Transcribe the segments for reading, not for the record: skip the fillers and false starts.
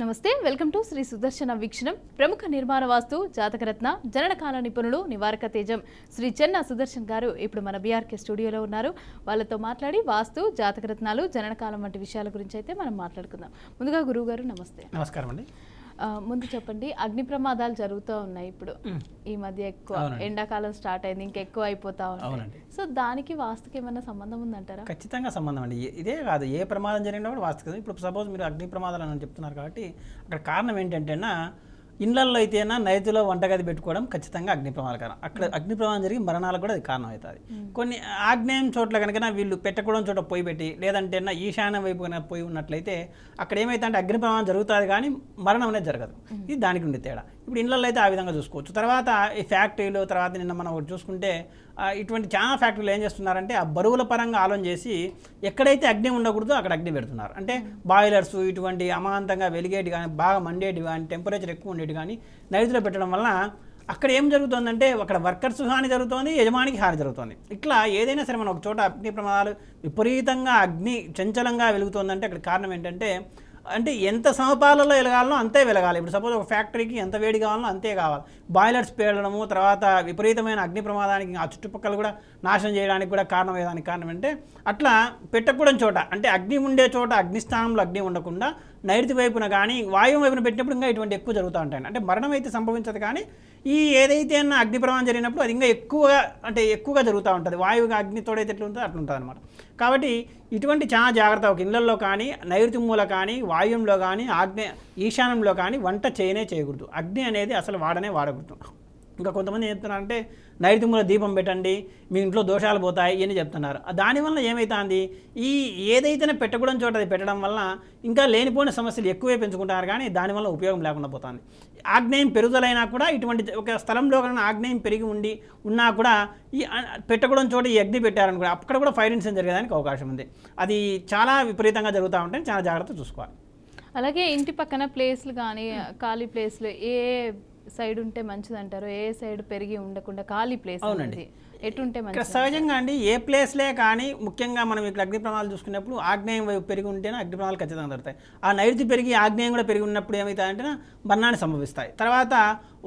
నమస్తే, welcome to Shri సుదర్శన వీక్షణం. ప్రముఖ నిర్మాణ వాస్తు జాతకరత్న జననకాల నిపుణులు నివారక తేజం శ్రీ చెన్న సుదర్శన్ గారు ఇప్పుడు మన బీఆర్కే స్టూడియోలో ఉన్నారు. వాళ్ళతో మాట్లాడి వాస్తు జాతకరత్నాలు జననకాలం వంటి విషయాల గురించి అయితే మనం మాట్లాడుకుందాం. ముందుగా గురువు గారు నమస్తే. నమస్కారం అండి. ముందు చెప్పండి, అగ్ని ప్రమాదాలు జరుగుతూ ఉన్నాయి ఇప్పుడు ఈ మధ్య ఎక్కువ. ఎండాకాలం స్టార్ట్ అయింది, ఇంకెక్కువ అయిపోతా ఉంది. సో దానికి వాస్తుకి ఏమైనా సంబంధం ఉందంటారా? ఖచ్చితంగా సంబంధం అండి. ఇదే కాదు, ఏ ప్రమాదం జరిగినా కూడా వాస్తు కదా. ఇప్పుడు సపోజ్ మీరు అగ్ని ప్రమాదాలు అని చెప్తున్నారు కాబట్టి అక్కడ కారణం ఏంటంటేనా, ఇళ్లల్లో అయితేనా నైరుతిలో వంటగది పెట్టుకోవడం ఖచ్చితంగా అగ్ని ప్రమాదకరం. అక్కడ అగ్ని ప్రమాదం జరిగి మరణాలకు కూడా అది కారణం అవుతుంది. కొన్ని ఆగ్నేయం చోట్ల కనుక వీళ్ళు పెట్టకూడని చోట పొయ్యి పెట్టి, లేదంటే ఈశాన్య వైపు కనుక పోయి ఉన్నట్లయితే అక్కడ ఏమైతే అంటే అగ్ని ప్రమాదం జరుగుతుంది కానీ మరణం అనేది జరగదు. ఇది దానికి ఉండే తేడా. ఇప్పుడు ఇళ్లలో అయితే ఆ విధంగా చూసుకోవచ్చు. తర్వాత ఈ ఫ్యాక్టరీలు, తర్వాత నిన్న మనం ఒకటి చూసుకుంటే ఇటువంటి చాలా ఫ్యాక్టరీలు ఏం చేస్తున్నారంటే ఆ బరువుల పరంగా ఆలోచన చేసి ఎక్కడైతే అగ్ని ఉండకూడదో అక్కడ అగ్ని పెడుతున్నారు. అంటే బాయిలర్స్, ఇటువంటి అమాంతంగా వెలిగేటి కానీ, బాగా మండేటి కానీ, టెంపరేచర్ ఎక్కువ ఉండేటి కానీ నైరుతిలో పెట్టడం వల్ల అక్కడ ఏం జరుగుతుందంటే అక్కడ వర్కర్స్ హాని జరుగుతుంది, యజమానికి హాని జరుగుతుంది. ఇట్లా ఏదైనా సరే మనం ఒక చోట అగ్ని ప్రమాదాలు విపరీతంగా అగ్ని చంచలంగా వెలుగుతుందంటే అక్కడ కారణం ఏంటంటే, అంటే ఎంత సమపాలలో వెలగాలనో అంతే వెలగాలి. ఇప్పుడు సపోజ్ ఒక ఫ్యాక్టరీకి ఎంత వేడి కావాలనో అంతే కావాలి. బాయిలర్స్ పేలడము, తర్వాత విపరీతమైన అగ్ని ప్రమాదానికి ఆ చుట్టుపక్కల కూడా నాశనం చేయడానికి కూడా కారణం ఏదానికి కారణం అంటే అట్లా పెట్టకూడని చోట, అంటే అగ్ని ఉండే చోట అగ్నిస్థానంలో అగ్ని ఉండకుండా నైరుతి వైపున కానీ వాయువు వైపున పెట్టినప్పుడు ఇంకా ఇటువంటి ఎక్కువ జరుగుతూ ఉంటాయి. అంటే మరణం అయితే సంభవించదు కానీ ఈ ఏదైతే అగ్ని ప్రమాదం జరిగినప్పుడు అది ఇంకా ఎక్కువగా జరుగుతూ ఉంటుంది. వాయువుగా అగ్నితోడైతే ఎట్లా ఉంటుందో అట్లా ఉంటుంది అనమాట. కాబట్టి ఇటువంటి చాలా జాగ్రత్త. ఒక ఇళ్లలో కానీ, నైరుతి మూల కానీ, వాయువులో కానీ, ఈశాన్యంలో కానీ వంట చేయకూడదు. అగ్ని అనేది అసలు వాడకూడదు. ఇంకా కొంతమంది ఏం చెప్తున్నారంటే నైరుతి మూల దీపం పెట్టండి, మీ ఇంట్లో దోషాలు పోతాయి అని చెప్తున్నారు. దానివల్ల ఏమవుతుంది, ఈ ఏదైతేనే పెట్టకూడని చోట అది పెట్టడం వల్ల ఇంకా లేనిపోయిన సమస్యలు ఎక్కువే పెంచుకుంటారు కానీ దానివల్ల ఉపయోగం లేకుండా పోతుంది. ఆగ్నేయం పెరుగుదలైనా కూడా ఇటువంటి ఒక స్థలంలో కన్నా ఆగ్నేయం పెరిగి ఉన్నా కూడా ఈ పెట్టకూడని చోట ఈ అగ్ని పెట్టారనుకో అక్కడ కూడా ఫైర్ ఇన్సిడెంట్ జరిగేదానికి అవకాశం ఉంది. అది చాలా విపరీతంగా జరుగుతూ ఉంటే చాలా జాగ్రత్త చూసుకోవాలి. అలాగే ఇంటి పక్కన ప్లేస్లు కానీ, ఖాళీ ప్లేస్లు ఏ సైడ్ ఉంటే మంచిది అంటారు? ఏ సైడ్ పెరిగి ఉండకుండా ఖాళీ ప్లేస్ ఎటుంటే మంచిది? సహజంగా అండి ఏ ప్లేస్లే కానీ ముఖ్యంగా మనం ఇక్కడ అగ్ని ప్రమాదాలు చూసుకున్నప్పుడు ఆగ్నేయం వైపు పెరిగి ఉంటేనే అగ్ని ప్రమాదాలు ఖచ్చితంగా దొరుకుతాయి. ఆ నైరుతి పెరిగి ఆగ్నేయం కూడా పెరిగి ఉన్నప్పుడు ఏమవుతాయంటే మరణాన్ని సంభవిస్తాయి. తర్వాత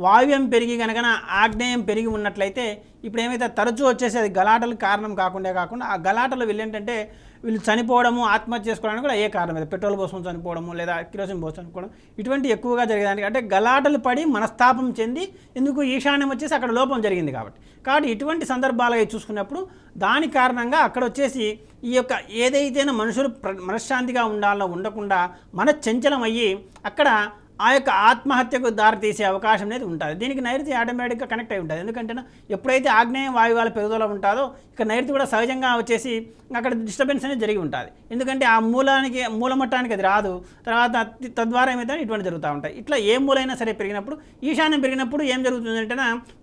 వాయువ్యం పెరిగి కనుక ఆగ్నేయం పెరిగి ఉన్నట్లయితే ఇప్పుడు ఏమైతే తరచూ వచ్చేసి అది గలాటలకు కారణం కాకుండా ఆ గలాటలు వీళ్ళేంటంటే వీళ్ళు చనిపోవడము, ఆత్మహత్య చేసుకోవడానికి కూడా ఏ కారణం లేదు. పెట్రోల్ పోసుకొని చనిపోవడము, లేదా కిరోసిన్ పోసి చనిపోవడం, ఇటువంటి ఎక్కువగా జరిగేదానికి అంటే గలాటలు పడి మనస్తాపం చెంది ఎందుకు ఈశాన్యం వచ్చేసి అక్కడ లోపం జరిగింది కాబట్టి ఇటువంటి సందర్భాలుగా చూసుకున్నప్పుడు దాని కారణంగా అక్కడ వచ్చేసి ఈ యొక్క ఏదైతేనే మనుషులు మనశ్శాంతిగా ఉండాలో ఉండకుండా చంచలం అయ్యి అక్కడ ఆ యొక్క ఆత్మహత్యకు దారితీసే అవకాశం అనేది ఉంటుంది. దీనికి నైరుతి ఆటోమేటిక్గా కనెక్ట్ అయి ఉంటుంది. ఎందుకంటే ఎప్పుడైతే ఆగ్నేయం వాయువాల పెరుగుదల ఉంటుందో ఇక నైరుతి కూడా సహజంగా వచ్చేసి అక్కడ డిస్టర్బెన్స్ అనేది జరిగి ఉంటుంది. ఎందుకంటే ఆ మూలమట్టానికి అది రాదు. తర్వాత తద్వారా ఏమైతే ఇటువంటి జరుగుతూ ఉంటాయి. ఇట్లా ఏ మూలైనా సరే పెరిగినప్పుడు ఈశాన్యం పెరిగినప్పుడు ఏం జరుగుతుందంటే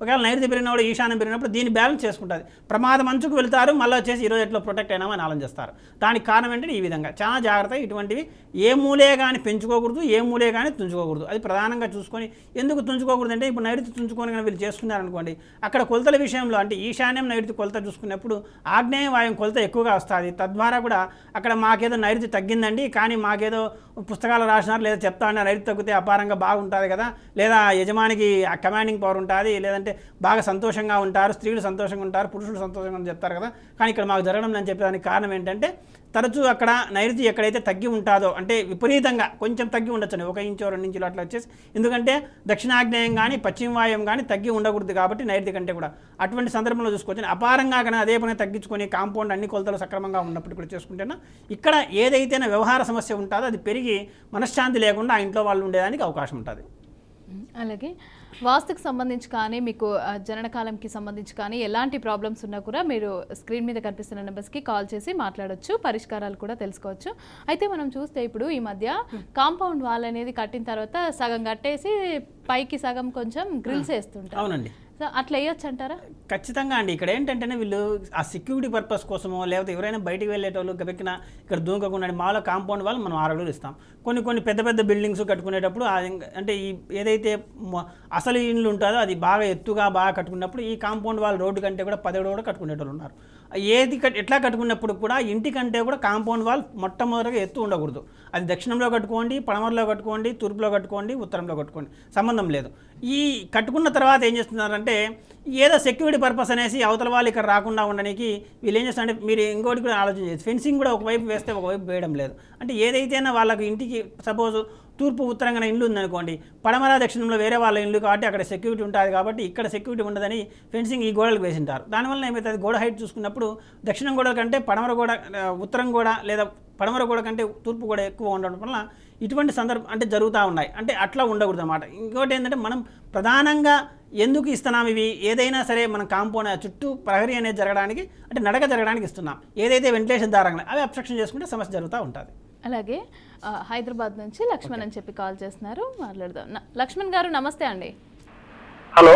ఒకవేళ నైరుతి పెరిగినప్పుడు ఈశాన్యం పెరిగినప్పుడు దీన్ని బ్యాలెన్స్ చేసుకుంటుంది. ప్రమాదం అంచుకు వెళ్తారు, మళ్ళీ వచ్చేసి ఈరోజు ఎట్లా ప్రొటెక్ట్ అయినామని ఆలోచిస్తారు. దానికి కారణం ఏంటంటే ఈ విధంగా చాలా జాగ్రత్త. ఇటువంటివి ఏ మూలే కానీ పెంచుకోకూడదు, ఏ మూలే కానీ తుంచుకోకూడదు. అది ప్రధానంగా చూసుకొని ఎందుకు తుంచుకోకూడదు అంటే ఇప్పుడు నైరుతి తుంచుకొని కానీ వీళ్ళు చేసుకున్నారనుకోండి, అక్కడ కొలతల విషయంలో అంటే ఈశాన్యం నైరుతి కొలత చూసుకున్నప్పుడు ఆగ్నేయ వాయువు కొలత ఎక్కువగా వస్తుంది. తద్వారా కూడా అక్కడ మాకేదో నైరుతి తగ్గిందండి, కానీ మాకేదో పుస్తకాలు రాసినారు లేదా చెప్తా ఉన్నారు నైరుతి తగ్గితే అపారంగా బాగుంటుంది కదా, లేదా యజమానికి కమాండింగ్ పవర్ ఉంటుంది, లేదంటే బాగా సంతోషంగా ఉంటారు, స్త్రీలు సంతోషంగా ఉంటారు, పురుషులు సంతోషంగా అని చెప్తారు కదా. కానీ ఇక్కడ మాకు జరగడం అని చెప్పేదానికి కారణం ఏంటంటే తరచూ అక్కడ నైరుతి ఎక్కడైతే తగ్గి ఉంటుందో అంటే విపరీతంగా కొంచెం తగ్గి ఉండొచ్చు, 1 ఇంచో 2 ఇంచులు అట్లా వచ్చేసి, ఎందుకంటే దక్షిణాగ్నేయం కానీ పశ్చిమ వాయువ్యం కానీ తగ్గి ఉండకూడదు కాబట్టి నైరుతి కంటే కూడా అటువంటి సందర్భంలో చూసుకోవచ్చు. అపారంగా కానీ అదే పని తగ్గించుకొని కాంపౌండ్ అన్ని కొలతలు సక్రమంగా ఉన్నప్పుడు కూడా చేసుకుంటేనా ఇక్కడ ఏదైతే వ్యవహార సమస్య ఉంటుందో అది పెరిగి మనశ్శాంతి లేకుండా ఆ ఇంట్లో వాళ్ళు ఉండేదానికి అవకాశం ఉంటుంది. అలాగే వాస్తుకు సంబంధించి కానీ, మీకు జననకాలంకి సంబంధించి కానీ ఎలాంటి ప్రాబ్లమ్స్ ఉన్నా కూడా మీరు స్క్రీన్ మీద కనిపిస్తున్న నెంబర్స్కి కాల్ చేసి మాట్లాడొచ్చు, పరిష్కారాలు కూడా తెలుసుకోవచ్చు. అయితే మనం చూస్తే ఇప్పుడు ఈ మధ్య కాంపౌండ్ వాల్ అనేది కట్టిన తర్వాత సగం కట్టేసి పైకి సగం కొంచెం గ్రిల్స్ వేస్తుంటారు. అవునండి, అట్లా వేయొచ్చు అంటారా? ఖచ్చితంగా అండి. ఇక్కడ ఏంటంటే వీళ్ళు ఆ సెక్యూరిటీ పర్పస్ కోసమో లేకపోతే ఎవరైనా బయటికి వెళ్ళేటోళ్ళు గబెక్కిన ఇక్కడ దూకకుండా మాలో కాంపౌండ్ వాళ్ళు మనం 6 అడుగులు ఇస్తాం. కొన్ని పెద్ద బిల్డింగ్స్ కట్టుకునేటప్పుడు అంటే ఈ ఏదైతే అసలు ఇండ్లు ఉంటుందో అది బాగా ఎత్తుగా బాగా కట్టుకున్నప్పుడు ఈ కాంపౌండ్ వాళ్ళు రోడ్డు కంటే కూడా 10 అడుగులు కూడా కట్టుకునేటోళ్ళు ఉన్నారు. ఎట్లా కట్టుకున్నప్పుడు కూడా ఇంటి కంటే కూడా కాంపౌండ్ వాల్ మొట్టమొదటిగా ఎత్తు ఉండకూడదు. అది దక్షిణంలో కట్టుకోండి, పడమరలో కట్టుకోండి, తూర్పులో కట్టుకోండి, ఉత్తరంలో కట్టుకోండి, సంబంధం లేదు. ఈ కట్టుకున్న తర్వాత ఏం చేస్తున్నారంటే ఏదో సెక్యూరిటీ పర్పస్ అనేసి అవతల వాళ్ళు ఇక్కడ రాకుండా ఉండడానికి వీళ్ళు ఏం చేస్తారంటే, మీరు ఇంకోటి కూడా ఆలోచన చేసి ఫెన్సింగ్ కూడా ఒకవైపు వేస్తే ఒకవైపు వేయడం లేదు. అంటే ఏదైతేనా వాళ్ళకి ఇంటికి సపోజ్ తూర్పు ఉత్తరంగా ఇల్లు ఉందనుకోండి, పడమర దక్షిణంలో వేరే వాళ్ళ ఇల్లు కాబట్టి అక్కడ సెక్యూరిటీ ఉంటుంది కాబట్టి ఇక్కడ సెక్యూరిటీ ఉండదని ఫెన్సింగ్ ఈ గోడలకు వేసింటారు. దానివల్ల ఏమవుతుంది, గోడ హైట్ చూసుకున్నప్పుడు దక్షిణం గోడ కంటే పడమర గోడ, ఉత్తరం గోడ లేదా పడమర గోడ కంటే తూర్పు గోడ ఎక్కువ ఉండడం వల్ల ఇటువంటి సందర్భం అంటే జరుగుతూ ఉన్నాయి. అంటే అట్లా ఉండకూడదు అన్నమాట. ఇంకోటి ఏంటంటే మనం ప్రధానంగా ఎందుకు ఇస్తున్నాం ఇవి, ఏదైనా సరే మనం కాంపౌండ్ చుట్టూ ప్రహరీ అనేది జరగడానికి అంటే నడక జరగడానికి ఇస్తున్నాం. ఏదైతే వెంటిలేషన్ దారంగా అవి అబ్స్ట్రక్షన్ చేసుకుంటే సమస్య జరుగుతూ ఉంటుంది. అలాగే హైదరాబాద్ నుంచి లక్ష్మణ్ అని చెప్పి కాల్ చేస్తున్నారు, మాట్లాడదాం. లక్ష్మణ్ గారు నమస్తే అండి. హలో,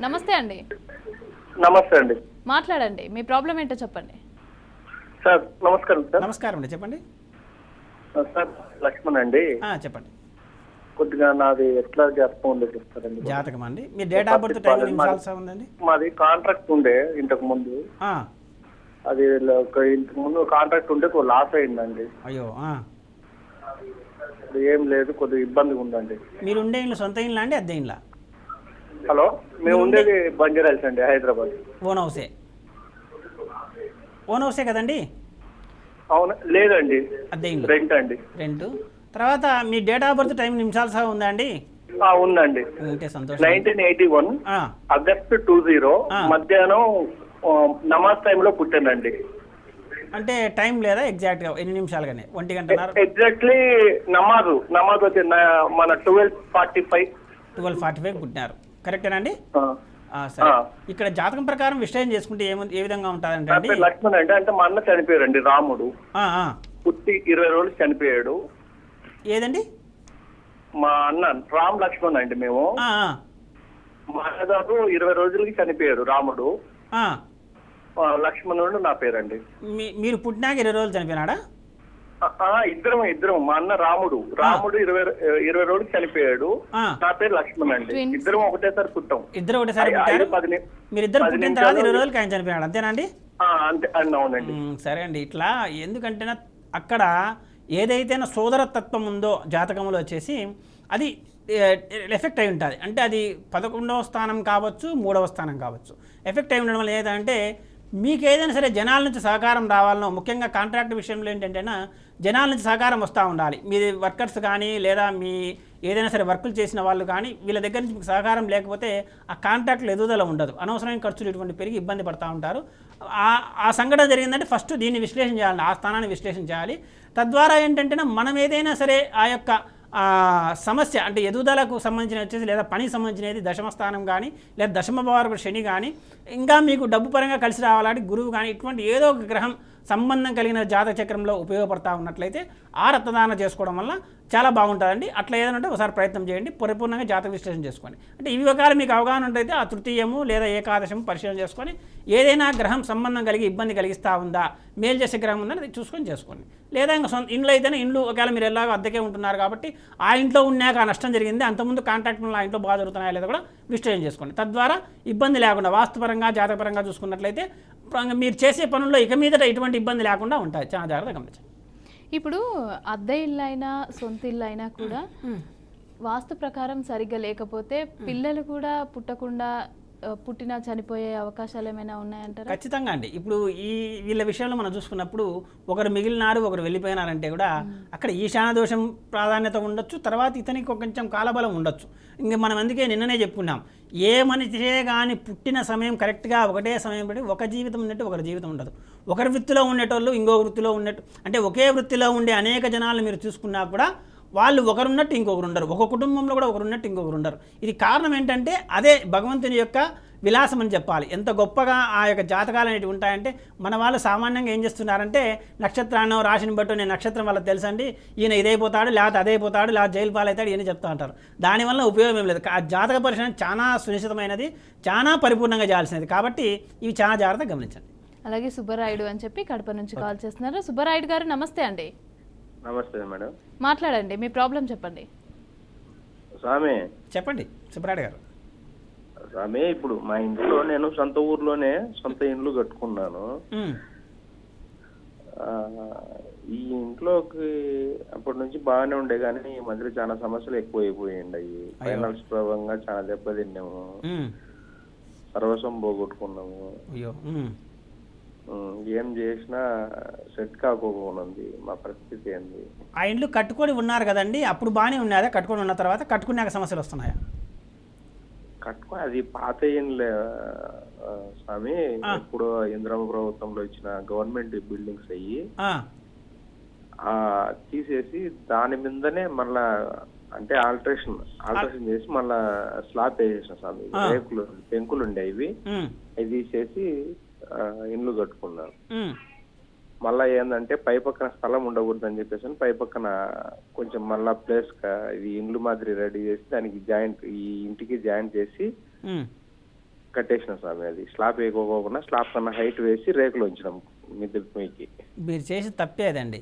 నమస్తే అండి. నమస్తే అండి. మాట్లాడండి, మీ ప్రాబ్లం ఏంటో చెప్పండి. సార్ నమస్కారం. సార్ నమస్కారం అండి, చెప్పండి. సార్ లక్ష్మణ్ అండి. చెప్పండి. కొద్దిగా నాది ఎట్లా జాతకం ఉందో చెప్తారండి. జాతకం అండి, మీ డేట్ ఆఫ్ బర్త్ టైం నిమిషాలు ఉందండి. మాది కాంట్రాక్ట్ ఉండే ఇంతకు ముందు, అది ఇంతకు ముందు కాంట్రాక్ట్ ఉంటే లాస్ అయిందండి. అయ్యో, అది ఏం లేదు, కొద్దిగా ఇబ్బందిగా ఉందండి. మీరు ఉండే ఇల్లు సొంత ఇల్లు అండి, అద్దె ఇల్లా? హలో, మేము ఉండేది బంజారాల్స్ అండి, హైదరాబాద్. ఓన్ హౌసే? ఓన్ హౌసే కదండి? అవునా? లేదండి, అద్దె ఇల్లు, రెంట్ అండి. రెంట్. తర్వాత మీ డేట్ ఆఫ్ బర్త్ టైం నిమిషాలు సహా ఉందా అండి? ఉందండి. ఉంటే సంతోషం. 1981 ఆగస్టు 20 మధ్యాహ్నం నమాజ్ టైంలో పుట్టానండి. అంటే టైం లేదా ఎగ్జాక్ట్గా ఎన్ని నిమిషాలు కానీ? 1 గంట ఎగ్జాక్ట్లీ నమాజ్ వచ్చి మన 12:45 పుట్టినారు, కరెక్టేనండి? సరే, ఇక్కడ జాతకం ప్రకారం విశ్లేషణ చేసుకుంటే ఏ విధంగా ఉంటుందంటే, లక్ష్మణ్ అంటే మా అన్న చనిపోయారండి, రాముడు పుట్టి 20 రోజులు చనిపోయాడు. ఏదండి? మా అన్న రామ్ లక్ష్మణ్ అండి. మేము మా అన్నగారు 20 రోజులకి చనిపోయాడు రాముడు. లక్ష్మణుడు నా పేరండి. మీరు పుట్టినాక 20 రోజులు చనిపోయినాడా? ఇద్దరం మా అన్న రాముడు 20 రోజులు చనిపోయాడు. నా పేరు లక్ష్మణ్ అండి. ఇద్దరం ఒకటేసారి పుట్టాం. ఇద్దరు ఒకటేసారి పుట్టారు? మీరిద్దరు పుట్టిన తర్వాత 20 రోజులకి ఆయన చనిపోయాడు, అంతేనండి? అంతే అండి, అవునండి. సరే అండి, ఇట్లా ఎందుకంటే అక్కడ ఏదైతే సోదరతత్వం ఉందో జాతకంలో వచ్చేసి అది ఎఫెక్ట్ అయి ఉంటుంది. అంటే అది 11వ స్థానం కావచ్చు, 3వ స్థానం కావచ్చు. ఎఫెక్ట్ అయి ఉండడం వల్ల ఏదంటే మీకు ఏదైనా సరే జనాల నుంచి సహకారం రావాలనో, ముఖ్యంగా కాంట్రాక్ట్ విషయంలో ఏంటంటే జనాల నుంచి సహకారం వస్తూ ఉండాలి. మీ వర్కర్స్ కానీ లేదా మీ ఏదైనా సరే వర్కులు చేసిన వాళ్ళు కానీ వీళ్ళ దగ్గర నుంచి మీకు సహకారం లేకపోతే ఆ కాంట్రాక్ట్లు ఎదుగుదల ఉండదు, అనవసరమైన ఖర్చులు ఇటువంటి పెరిగి ఇబ్బంది పడుతూ ఉంటారు. ఆ సంఘటన జరిగిందంటే ఫస్ట్ దీన్ని విశ్లేషణ చేయాలి, ఆ స్థానాన్ని విశ్లేషణ చేయాలి. తద్వారా ఏంటంటే మనం ఏదైనా సరే ఆ యొక్క సమస్య అంటే ఎదుగుదలకు సంబంధించిన వచ్చేసి లేదా పనికి సంబంధించినది దశమ స్థానం కానీ లేదా దశమ భావకు శని కానీ ఇంకా మీకు డబ్బు పరంగా కలిసి రావాలంటే గురువు కానీ ఇటువంటి ఏదో ఒక గ్రహం సంబంధం కలిగిన జాతక చక్రంలో ఉపయోగపడతా ఉన్నట్లయితే ఆ రక్తదాన చేసుకోవడం వల్ల చాలా బాగుంటుందండి. అట్లా ఏదైనా ఉంటే ఒకసారి ప్రయత్నం చేయండి, పరిపూర్ణంగా జాతక విశ్లేషణ చేసుకోండి. అంటే ఇవి ఒకవేళ మీకు అవగాహన ఉంటే ఆ తృతీయము లేదా ఏకాదశము పరిశీలన చేసుకొని ఏదైనా గ్రహం సంబంధం కలిగి ఇబ్బంది కలిగిస్తూ ఉందా, మేలు చేసే గ్రహం ఉందని అది చూసుకొని చేసుకోండి. లేదా ఇంకా సొంత ఇంట్లో అయితేనే ఇంట్లో ఒకవేళ మీరు ఎలాగో అద్దెకే ఉంటున్నారు కాబట్టి ఆ ఇంట్లో ఉన్నాక ఆ నష్టం జరిగింది, అంతకుముందు కాంట్రాక్ట్ ఆ ఇంట్లో బాగా జరుగుతున్నాయా లేదా కూడా విశ్లేషణ చేసుకోండి. తద్వారా ఇబ్బంది లేకుండా వాస్తుపరంగా జాతకపరంగా చూసుకున్నట్లయితే మీరు చేసే పనుల్లో ఇక మీదట ఎటువంటి ఇబ్బంది లేకుండా ఉంటాయి. చాలా జాగ్రత్తగా గమనించండి. ఇప్పుడు అద్దె ఇల్లు అయినా సొంత ఇల్లు అయినా కూడా వాస్తు ప్రకారం సరిగ్గా లేకపోతే పిల్లలు కూడా పుట్టకుండా పుట్టినా చనిపోయే అవకాశాలు ఏమైనా ఉన్నాయంటారా? ఖచ్చితంగా అండి. ఇప్పుడు వీళ్ళ విషయంలో మనం చూసుకున్నప్పుడు ఒకరు మిగిలినారు, ఒకరు వెళ్ళిపోయినారంటే కూడా అక్కడ ఈశాన దోషం ప్రాధాన్యత ఉండొచ్చు, తర్వాత ఇతనికి కొంచెం కాలబలం ఉండొచ్చు. ఇంకా మనం అందుకే నిన్ననే చెప్పుకున్నాం, ఏ మనిషే కానీ పుట్టిన సమయం కరెక్ట్గా ఒకటే సమయం బట్టి ఒక జీవితం ఉన్నట్టు ఒకరి జీవితం ఉండదు. ఒకరి వృత్తిలో ఉండేటోళ్ళు ఇంకొక వృత్తిలో ఉన్నట్టు, అంటే ఒకే వృత్తిలో ఉండే అనేక జనాలను మీరు చూసుకున్నా కూడా వాళ్ళు ఒకరున్నట్టు ఇంకొకరు ఉండరు, ఒక కుటుంబంలో కూడా ఒకరున్నట్టు ఇంకొకరు ఉండరు. ఇది కారణం ఏంటంటే అదే భగవంతుని యొక్క విలాసం అని చెప్పాలి. ఎంత గొప్పగా ఆ యొక్క జాతకాలు అనేవి ఉంటాయంటే మన వాళ్ళు సామాన్యంగా ఏం చేస్తున్నారంటే నక్షత్రాన్ని రాశిని బట్టి నేను నక్షత్రం వాళ్ళకి తెలుసండి, ఈయన ఇదైపోతాడు లేకపోతే అదైపోతాడు లేకపోతే జైలు పాలవుతాడు ఈయన చెప్తూ ఉంటారు. దానివల్ల ఉపయోగం ఏం లేదు. ఆ జాతక పరిశీలన చాలా సునిశ్చితమైనది, చాలా పరిపూర్ణంగా చేయాల్సినది. కాబట్టి ఇవి చాలా జాగ్రత్తగా గమనించండి. అలాగే సుబ్బరాయుడు అని చెప్పి కడప నుంచి కాల్ చేస్తున్నారు. సుబ్బరాయుడు గారు నమస్తే అండి. నమస్తే మేడం, మాట్లాడండి, మీ ప్రాబ్లం చెప్పండి. స్వామి చెప్పండి సుబ్బరాయుడు గారు. స్వామి ఇప్పుడు మా ఇంట్లో నేను సొంత ఊర్లోనే సొంత ఇండ్లు కట్టుకున్నాను. ఈ ఇంట్లోకి అప్పటి నుంచి బాగానే ఉండే కానీ ఈ మధ్యలో చాలా సమస్యలు ఎక్కువ అయిపోయాయండి. అవి ఫైనాన్స్ ప్రభావంగా చాలా దెబ్బతిన్నాము, సర్వస్వం పోగొట్టుకున్నాము. ఏం చేసినా సెట్ కాకోకున్నది మా పరిస్థితి ఏంది. ఆ ఇండ్లు కట్టుకొని ఉన్నారు కదండి, అప్పుడు బాగానే ఉన్నారా? కట్టుకొని ఉన్న తర్వాత కట్టుకున్నాక సమస్యలు వస్తున్నాయా? అది పాత ఇండ్లే స్వామి. ఇప్పుడు ఇంద్రమ ప్రభుత్వంలో ఇచ్చిన గవర్నమెంట్ బిల్డింగ్స్ అయ్యి తీసేసి దాని మీదనే మళ్ళా అంటే ఆల్టరేషన్ చేసి మళ్ళా స్లాబ్ వేసేసిన స్వామి. రేకులు పెంకులు ఉండేవి, అవి తీసేసి ఇండ్లు కట్టుకున్నారు. మళ్ళా ఏంటంటే పై పక్కన స్థలం ఉండకూడదు అని చెప్పేసి పై పక్కన కొంచెం మళ్ళా ప్లేస్ ఇది ఇండ్లు మాదిరి రెడీ చేసి దానికి జాయింట్ ఈ ఇంటికి జాయింట్ చేసి కట్టేసిన స్వామి. అది స్లాబ్ వేయకోకుండా స్లాబ్ కన్నా హైట్ వేసి రేకులు ఉంచినాం మిద్దెకి. మీరు చేసి తప్పేదండి.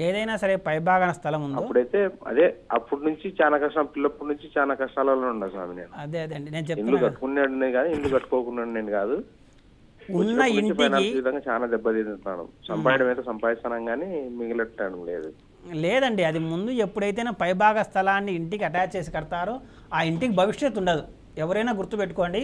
ఏదైనా సరే పై భాగాన స్థలం ఉంది. అప్పుడైతే అదే అప్పటి నుంచి చాలా కష్టం, పిల్లప్పటి నుంచి చాలా కష్టాలలో ఉన్నా స్వామి. నేను అదే నేను ఇల్లు కట్టుకున్నాడు కానీ ఇల్లు కట్టుకోకుండా నేను కాదు. ఉన్న ఇంటికి విధంగా చాలా దెబ్బతింటున్నాను. సంపాదన అయితే సంపాదిస్తున్నాం కానీ మిగిలట్టడం లేదు. లేదండి, అది ముందు ఎప్పుడైతే పైభాగ స్థలాన్ని ఇంటికి అటాచ్ చేసి కడతారో ఆ ఇంటికి భవిష్యత్తు ఉండదు. ఎవరైనా గుర్తుపెట్టుకోండి,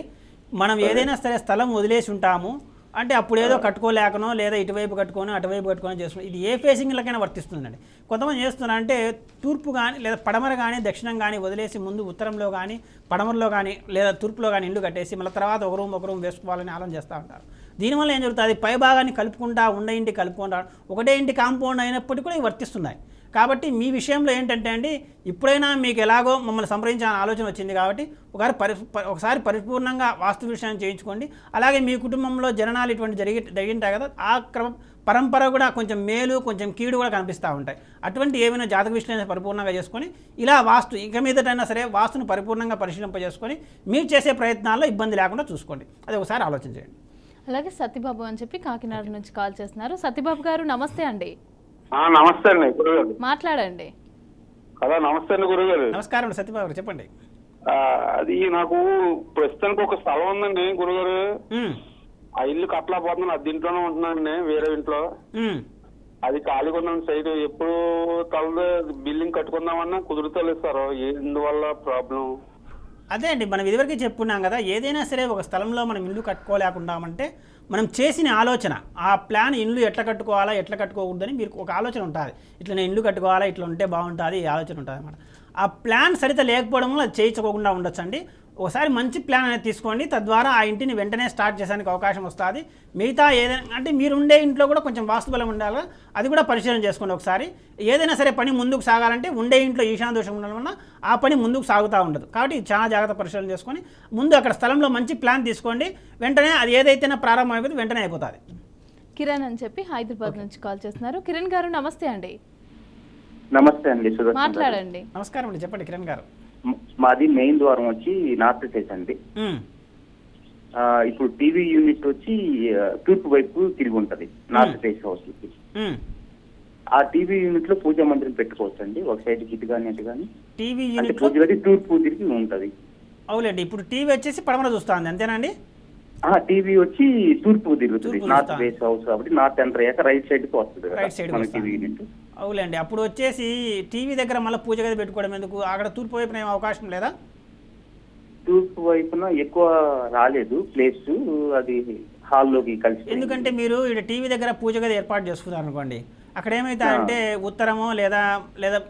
మనం ఏదైనా సరే స్థలం వదిలేసి ఉంటాము అంటే అప్పుడు ఏదో కట్టుకోలేకనో లేదా ఇటువైపు కట్టుకొని అటువైపు కట్టుకొని చేస్తున్నాం. ఇది ఏ ఫేసింగ్లకైనా వర్తిస్తుందండి. కొంతమంది చేస్తున్నారంటే తూర్పు కానీ లేదా పడమర కానీ దక్షిణం కానీ వదిలేసి ముందు ఉత్తరంలో కానీ పడమరలో కానీ లేదా తూర్పులో కానీ ఇల్లు కట్టేసి మళ్ళీ తర్వాత ఒక రూమ్ వేసుకోవాలని ఆలోచన చేస్తూ ఉంటారు. దీనివల్ల ఏం జరుగుతుంది, పై భాగాన్ని కలుపుకుంటా ఉండే ఇంటి కలుపుకుంటా ఒకటే ఇంటి కాంపౌండ్ అయినప్పటికీ కూడా ఇవి వర్తిస్తున్నాయి. కాబట్టి మీ విషయంలో ఏంటంటే అండి, ఇప్పుడైనా మీకు ఎలాగో మమ్మల్ని సంప్రదించాలని ఆలోచన వచ్చింది కాబట్టి ఒకసారి పరిపూర్ణంగా వాస్తు విషయాన్ని చేయించుకోండి. అలాగే మీ కుటుంబంలో జననాలు ఇటువంటి జరిగింటాయి కదా, ఆ పరంపర కూడా కొంచెం మేలు కొంచెం కీడు కూడా కనిపిస్తూ ఉంటాయి. అటువంటి ఏమైనా జాతక విశ్లేషణ పరిపూర్ణంగా చేసుకొని ఇలా వాస్తు ఇక మీదటైనా సరే వాస్తును పరిపూర్ణంగా పరిశీలింపజేసుకొని మీరు చేసే ప్రయత్నాల్లో ఇబ్బంది లేకుండా చూసుకోండి. అది ఒకసారి ఆలోచన చేయండి. అలాగే సత్యబాబు అని చెప్పి కాకినాడ నుంచి కాల్ చేస్తున్నారు. సత్యబాబు గారు నమస్తే అండి. నమస్తే అండి గురుగారు. మాట్లాడండి. హలో, నమస్తే అండి గురుగారు. నమస్కారం సత్యబాబు గారు, చెప్పండి. అది నాకు ప్రస్తుతానికి ఒక స్థలం ఉందండి గురుగారు. ఆ ఇల్లు కట్టలేకపోతున్నాను, అది ఇంట్లోనే ఉంటున్నానండి, వేరే ఇంట్లో. అది ఖాళీగా ఉన్నాను సైడ్. ఎప్పుడు బిల్డింగ్ కట్టుకుందామన్నా కుదురుతలేదు సార్. ఎందువల్ల ప్రాబ్లం? అదే అండి, మనం ఇదివరకే చెప్పుకున్నాం కదా, ఏదైనా సరే ఒక స్థలంలో మనం ఇల్లు కట్టుకోలేకుండామంటే మనం చేసిన ఆలోచన, ఆ ప్లాన్ ఇల్లు ఎట్లా కట్టుకోవాలా ఎట్లా కట్టుకోకూడదని మీరు ఒక ఆలోచన ఉంటుంది. ఇట్లా నేను ఇల్లు కట్టుకోవాలా, ఇట్లా ఉంటే బాగుంటుంది, ఈ ఆలోచన ఉంటుంది అన్నమాట. ఆ ప్లాన్ సరిత లేకపోవడం వల్ల అది చేయించుకోకుండా ఉండొచ్చు అండి. ఒకసారి మంచి ప్లాన్ అనేది తీసుకోండి, తద్వారా ఆ ఇంటిని వెంటనే స్టార్ట్ చేసేందుకు అవకాశం వస్తుంది. మిగతా ఏదైనా అంటే మీరు ఉండే ఇంట్లో కూడా కొంచెం వాస్తుబలం ఉండాలి, అది కూడా పరిశీలన చేసుకోండి ఒకసారి. ఏదైనా సరే పని ముందుకు సాగాలంటే ఉండే ఇంట్లో ఈశాన దోషం ఉండడం వల్ల ఆ పని ముందుకు సాగుతూ ఉండదు. కాబట్టి చాలా జాగ్రత్త పరిశీలన చేసుకొని ముందు అక్కడ స్థలంలో మంచి ప్లాన్ తీసుకోండి, వెంటనే అది ఏదైతే ప్రారంభం అయిపోతుంది వెంటనే అయిపోతుంది. కిరణ్ అని చెప్పి హైదరాబాద్ నుంచి కాల్ చేస్తున్నారు. కిరణ్ గారు నమస్తే అండి. నమస్తే అండి, మాట్లాడండి. నమస్కారం అండి, చెప్పండి కిరణ్ గారు. మాది మెయిన్ ద్వారం వచ్చి నార్త్ ఫేస్ అండి. ఇప్పుడు టీవీ యూనిట్ వచ్చి తూర్పు వైపు తిరిగి ఉంటది నార్త్ ఫేస్ హౌస్ కి. ఆ టీవీ యూనిట్ లో పూజా మందిరం పెట్టుకోవచ్చు అండి, ఒక సైడ్ ఇటు కానీ అటు కానీ. టీవీ అంటే పూజ గది తూర్పు తిరిగి ఉంటది. అవునండి, ఇప్పుడు టీవీ వచ్చేసి పడమర చూస్తుంది అంతేనండి. టీవీ వచ్చి తూర్పు తిరుగుతుంది, నార్త్ ఫేస్ హౌస్ కాబట్టి నార్త్ ఎంటర్ అయ్యాక రైట్ సైడ్ కి వస్తుంది మన టీవీ యూనిట్. అవునండి, అప్పుడు వచ్చేసి టీవీ దగ్గర మళ్ళీ పూజ గది పెట్టుకోవడం ఎందుకు, అక్కడ తూర్పు వైపున ఏం అవకాశం లేదా? తూర్పు వైపున ఎక్కువ రాలేదు ప్లేస్, అది హాల్లోకి కలిసి. ఎందుకంటే మీరు ఇక్కడ టీవీ దగ్గర పూజ గది ఏర్పాటు చేసుకున్నారు అనుకోండి, అక్కడ ఏమైతే అంటే ఉత్తరమో లేదా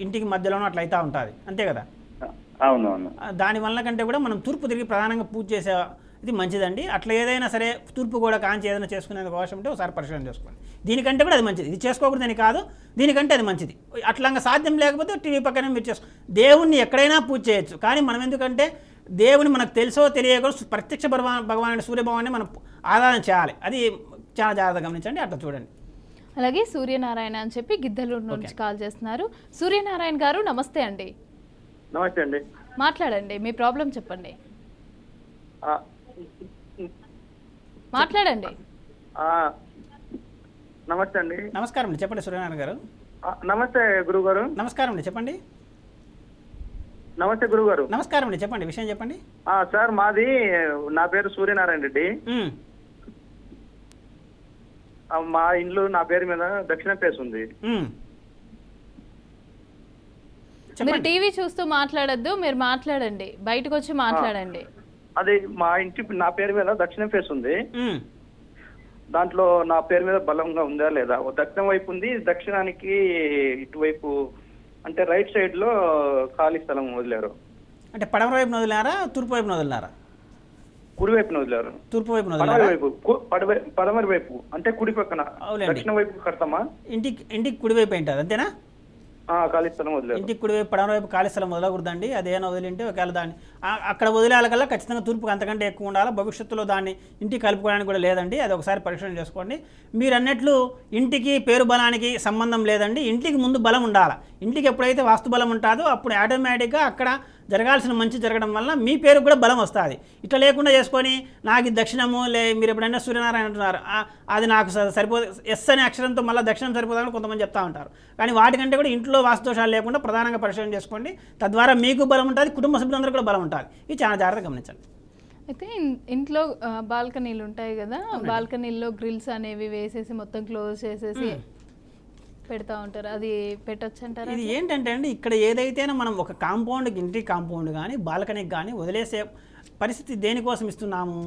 ఇంటికి మధ్యలోనో అట్లా అవుతా ఉంటుంది, అంతే కదా? అవునవును. దానివల్ల కంటే కూడా మనం తూర్పు తిరిగి ప్రధానంగా పూజ చేసే ఇది మంచిదండి. అట్లా ఏదైనా సరే తూర్పు కూడా కాంచి ఏదైనా చేసుకునేందుకు అవకాశం ఉంటే ఒకసారి పరిశీలన చేసుకోండి. దీనికంటే కూడా అది మంచిది, ఇది చేసుకోకూడదని కాదు, దీనికంటే అది మంచిది. అట్లా సాధ్యం లేకపోతే టీవీ పక్కనే మీరు దేవుణ్ణి ఎక్కడైనా పూజ చేయొచ్చు, కానీ మనం ఎందుకంటే దేవుని మనకు తెలుసో తెలియక ప్రత్యక్ష భగవానుడు సూర్యభగవాన్ని మనం ఆరాధన చేయాలి, అది చాలా జాగ్రత్తగా గమనించండి. అట్లా చూడండి. అలాగే సూర్యనారాయణ అని చెప్పి గిద్దలూరు నుంచి కాల్ చేస్తున్నారు. సూర్యనారాయణ గారు నమస్తే అండి. నమస్తే అండి. మాట్లాడండి, మీ ప్రాబ్లం చెప్పండి. మాట్లాడండి. నమస్తే అండి. నమస్కారం అండి, చెప్పండి సూర్యనారాయణ గారు. నమస్తే గురువు గారు. నమస్కారం అండి, చెప్పండి. నమస్తే గురువు గారు. నమస్కారం అండి, చెప్పండి విషయం చెప్పండి. సార్ మాది, నా పేరు సూర్యనారాయణ రెడ్డి. మా ఇంట్లో నా పేరు మీద దక్షిణ ఫేస్ ఉంది. మీరు టీవీ చూస్తూ మాట్లాడద్దు, మీరు మాట్లాడండి, బయటకు వచ్చి మాట్లాడండి. అది మా ఇంటి నా పేరు మీద దక్షిణ ఫేస్ ఉంది. దాంట్లో నా పేరు మీద బలంగా ఉందా లేదా? దక్షిణం వైపు ఉంది, దక్షిణానికి ఇటువైపు అంటే రైట్ సైడ్ లో ఖాళీ స్థలం వదిలారు. అంటే పడమర వైపు వదిలారా, తూర్పు వైపు వదిలారా? కుడి వైపున వదిలారు. తూర్పు వైపు పడమర వైపు అంటే కుడి పక్కన, దక్షిణ వైపు కడతామా? ఇంటికి కుడి వైపు ఏంటది, అంతేనా? ఖాళీ స్థలం వదిలేదు. ఇంటికి కుడి వైపు పడమర వైపు ఖాళీ స్థలం వదలకూడదండి. అదేనా వదిలింటే ఒకవేళ దాన్ని అక్కడ వదిలేయాలకల్లా ఖచ్చితంగా తూర్పుకి అంతకంటే ఎక్కువ ఉండాలి. భవిష్యత్తులో దాన్ని ఇంటికి కలుపుకోవడానికి కూడా లేదండి. అది ఒకసారి పరీక్షణ చేసుకోండి. మీరు అన్నట్లు ఇంటికి పేరు బలానికి సంబంధం లేదండి. ఇంటికి ముందు బలం ఉండాలి. ఇంటికి ఎప్పుడైతే వాస్తు బలం ఉంటుందో అప్పుడు ఆటోమేటిక్గా అక్కడ జరగాల్సిన మంచి జరగడం వల్ల మీ పేరు కూడా బలం వస్తుంది. ఇట్లా లేకుండా చేసుకొని నాకు దక్షిణము మీరు ఎప్పుడైనా సూర్యనారాయణ అంటున్నారు, అది నాకు సరిపోదు, ఎస్ అనే అక్షరంతో మళ్ళీ దక్షిణం సరిపోదని కొంతమంది చెప్తా ఉంటారు. కానీ వాటికంటే కూడా ఇంట్లో వాస్తుదోషాలు లేకుండా ప్రధానంగా పరిశీలన చేసుకోండి. తద్వారా మీకు బలం ఉంటుంది, కుటుంబ సభ్యులందరూ కూడా బలం ఉంటుంది. ఇది చాలా జాగ్రత్తగా గమనించండి. అయితే ఇంట్లో బాల్కనీలు ఉంటాయి కదా, బాల్కనీల్లో గ్రిల్స్ అనేవి వేసేసి మొత్తం క్లోజ్ చేసేసి పెడతా ఉంటారు, అది పెట్టొచ్చు అంటారు? ఇది ఏంటంటే అండి, ఇక్కడ ఏదైతేనే మనం ఒక కాంపౌండ్కి, ఇంటి కాంపౌండ్ కానీ బాల్కనీకి కానీ వదిలేసే పరిస్థితి దేనికోసం ఇస్తున్నాము,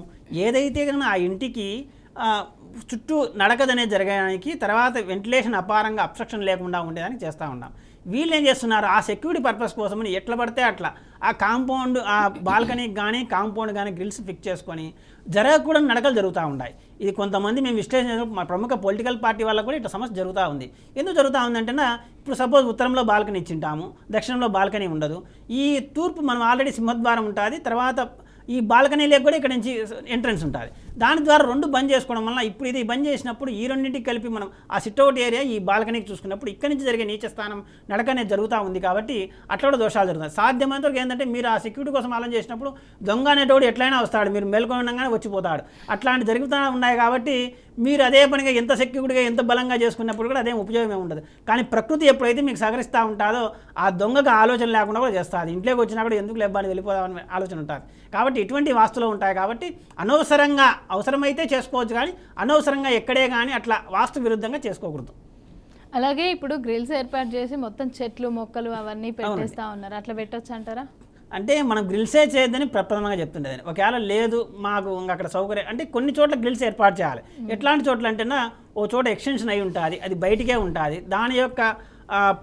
ఏదైతే కానీ ఆ ఇంటికి చుట్టూ నడకదనేది జరగడానికి, తర్వాత వెంటిలేషన్ అపారంగా అబ్స్ట్రక్షన్ లేకుండా ఉండేదానికి చేస్తూ ఉన్నాం. వీళ్ళు ఏం చేస్తున్నారు, ఆ సెక్యూరిటీ పర్పస్ కోసమని ఎట్లా పడితే అట్లా ఆ కాంపౌండ్, ఆ బాల్కనీకి కానీ కాంపౌండ్ కానీ గ్రిల్స్ ఫిక్స్ చేసుకొని జరగకూడని నడకలు జరుగుతూ ఉన్నాయి. ఇది కొంతమంది మేము విశ్లేషణ, మా ప్రముఖ పొలిటికల్ పార్టీ వాళ్ళకు కూడా ఇట్లా సమస్య జరుగుతూ ఉంది. ఎందుకు జరుగుతూ ఉందంటేనా, ఇప్పుడు సపోజ్ ఉత్తరంలో బాల్కనీ ఇచ్చింటాము, దక్షిణంలో బాల్కనీ ఉండదు. ఈ తూర్పు మనం ఆల్రెడీ సింహద్వారం ఉంటుంది, తర్వాత ఈ బాల్కనీలకు కూడా ఇక్కడ నుంచి ఎంట్రన్స్ ఉంటుంది. దాని ద్వారా రెండు బంద్ చేసుకోవడం వల్ల ఇప్పుడు ఇది బంద్ చేసినప్పుడు ఈ రెండింటికి కలిపి మనం ఆ సిట్అవుట్ ఏరియా ఈ బాల్కనీకి చూసుకున్నప్పుడు ఇక్కడి నుంచి జరిగే నీచ స్థానం నడక అనేది జరుగుతూ ఉంది. కాబట్టి అట్లా కూడా దోషాలు జరుగుతాయి. సాధ్యమైనంత వరకు ఏంటంటే మీరు ఆ సెక్యూరిటీ కోసం ఆలోచన చేసినప్పుడు దొంగ అనేటోడు ఎట్లయినా వస్తాడు, మీరు మేల్కొనగానే వచ్చిపోతాడు. అట్లాంటి జరుగుతూ ఉన్నాయి. కాబట్టి మీరు అదే పనిగా ఎంత సెక్యూరిటీగా ఎంత బలంగా చేసుకున్నప్పుడు కూడా అదేం ఉపయోగమే ఉండదు. కానీ ప్రకృతి ఎప్పుడైతే మీకు సహకరిస్తూ ఉంటుందో ఆ దొంగకు ఆలోచన లేకుండా కూడా చేస్తుంది. ఇంట్లోకి వచ్చినా కూడా ఎందుకు లేబ్బాని వెళ్ళిపోదామని ఆలోచన ఉంటుంది. కాబట్టి ఇటువంటి వాస్తులు ఉంటాయి. కాబట్టి అనవసరంగా, అవసరమైతే చేసుకోవచ్చు కానీ అనవసరంగా ఎక్కడే కానీ అట్లా వాస్తు విరుద్ధంగా చేసుకోకూడదు. అలాగే ఇప్పుడు గ్రిల్స్ ఏర్పాటు చేసి మొత్తం చెట్లు మొక్కలు అవన్నీ పెట్టేస్తూ ఉన్నారు, అట్లా పెట్టొచ్చు అంటారా? అంటే మనం గ్రిల్సే చేయొద్దని ప్రప్రథమంగా చెప్తుండేది. ఒకవేళ లేదు మాకు అక్కడ సౌకర్యం అంటే కొన్ని చోట్ల గ్రిల్స్ ఏర్పాటు చేయాలి. ఎట్లాంటి చోట్ల అంటేనా, ఓ చోట ఎక్స్టెన్షన్ అయి ఉంటుంది, అది బయటికే ఉంటుంది, దాని యొక్క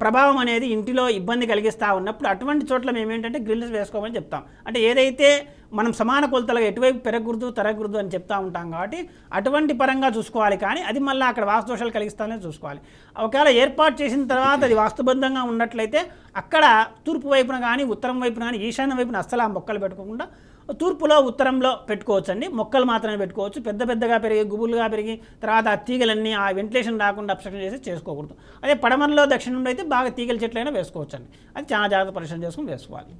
ప్రభావం అనేది ఇంటిలో ఇబ్బంది కలిగిస్తూ ఉన్నప్పుడు అటువంటి చోట్ల మేము ఏంటంటే గ్రిల్స్ వేసుకోమని చెప్తాం. అంటే ఏదైతే మనం సమాన కొలతలుగా ఎటువైపు పెరగకూడదు తరగకూడదు అని చెప్తూ ఉంటాం. కాబట్టి అటువంటి పరంగా చూసుకోవాలి. కానీ అది మళ్ళీ అక్కడ వాస్తుదోషాలు కలిగిస్తానే చూసుకోవాలి. ఒకవేళ ఏర్పాటు చేసిన తర్వాత అది వాస్తుబద్ధంగా ఉన్నట్లయితే అక్కడ తూర్పు వైపున కానీ ఉత్తరం వైపున కానీ ఈశాన్య వైపున అస్సలు ఆ మొక్కలు పెట్టుకోకుండా తూర్పులో ఉత్తరంలో పెట్టుకోవచ్చు అండి. మొక్కలు మాత్రమే పెట్టుకోవచ్చు. పెద్ద పెద్దగా పెరిగి గుబులుగా పెరిగి తర్వాత ఆ తీగలన్నీ ఆ వెంటిలేషన్ రాకుండా అబ్స్ట్రక్షన్ చేసి చేసుకోకూడదు. అదే పడమరలో దక్షిణంలో అయితే బాగా తీగల చెట్లైనా వేసుకోవచ్చు అండి. అది చాలా జాగ్రత్త పరిశ్రమ చేసుకుని వేసుకోవాలి.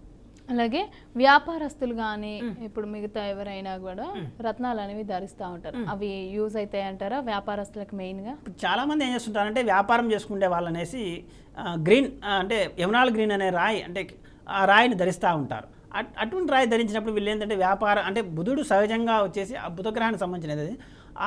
అలాగే వ్యాపారస్తులు కానీ ఇప్పుడు మిగతా ఎవరైనా కూడా రత్నాలు అనేవి ధరిస్తూ ఉంటారు, అవి యూజ్ అవుతాయి అంటారా వ్యాపారస్తులకు మెయిన్గా? చాలామంది ఏం చేస్తుంటారంటే వ్యాపారం చేసుకునే వాళ్ళనేసి గ్రీన్ అంటే ఎమరాల్డ్ గ్రీన్ అనే రాయి, అంటే ఆ రాయిని ధరిస్తూ ఉంటారు. అటువంటి రాయి ధరించినప్పుడు వీళ్ళు ఏంటంటే వ్యాపారం అంటే బుధుడు సహజంగా వచ్చేసి ఆ బుధ గ్రహానికి సంబంధించినది.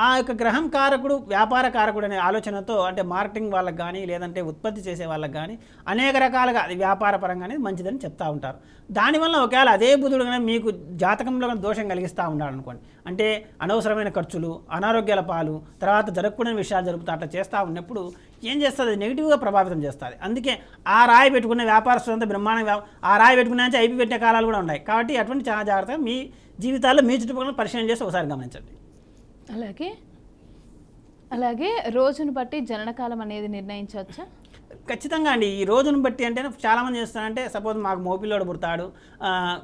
ఆ యొక్క గ్రహం కారకుడు వ్యాపార కారకుడు అనే ఆలోచనతో అంటే మార్కెటింగ్ వాళ్ళకి కానీ లేదంటే ఉత్పత్తి చేసే వాళ్ళకి కానీ అనేక రకాలుగా అది వ్యాపార పరంగానే మంచిదని చెప్తూ ఉంటారు. దానివల్ల ఒకవేళ అదే బుధుడు కానీ మీకు జాతకంలో దోషం కలిగిస్తూ ఉన్నాడు అనుకోండి, అంటే అనవసరమైన ఖర్చులు, అనారోగ్యాల పాలు, తర్వాత జరగకూడని విషయాలు జరుగుతూ అట్లా చేస్తూ ఉన్నప్పుడు ఏం చేస్తుంది, నెగిటివ్గా ప్రభావితం చేస్తుంది. అందుకే ఆ రాయి పెట్టుకునే వ్యాపారస్తులంతా బ్రహ్మాండంగా ఆ రాయి పెట్టుకునే ఐపీ పెట్టే కాలాలు కూడా ఉన్నాయి. కాబట్టి అటువంటి చాలా జాగ్రత్తగా మీ జీవితాల్లో మీ చుట్టుపక్కల పరిశీలన చేసి ఒకసారి గమనించండి. అలాగే రోజును బట్టి జననకాలం అనేది నిర్ణయించవచ్చా? ఖచ్చితంగా అండి. ఈ రోజును బట్టి అంటే చాలామంది చేస్తారంటే సపోజ్ మాకు మోపిల్లోడు పుడతాడు,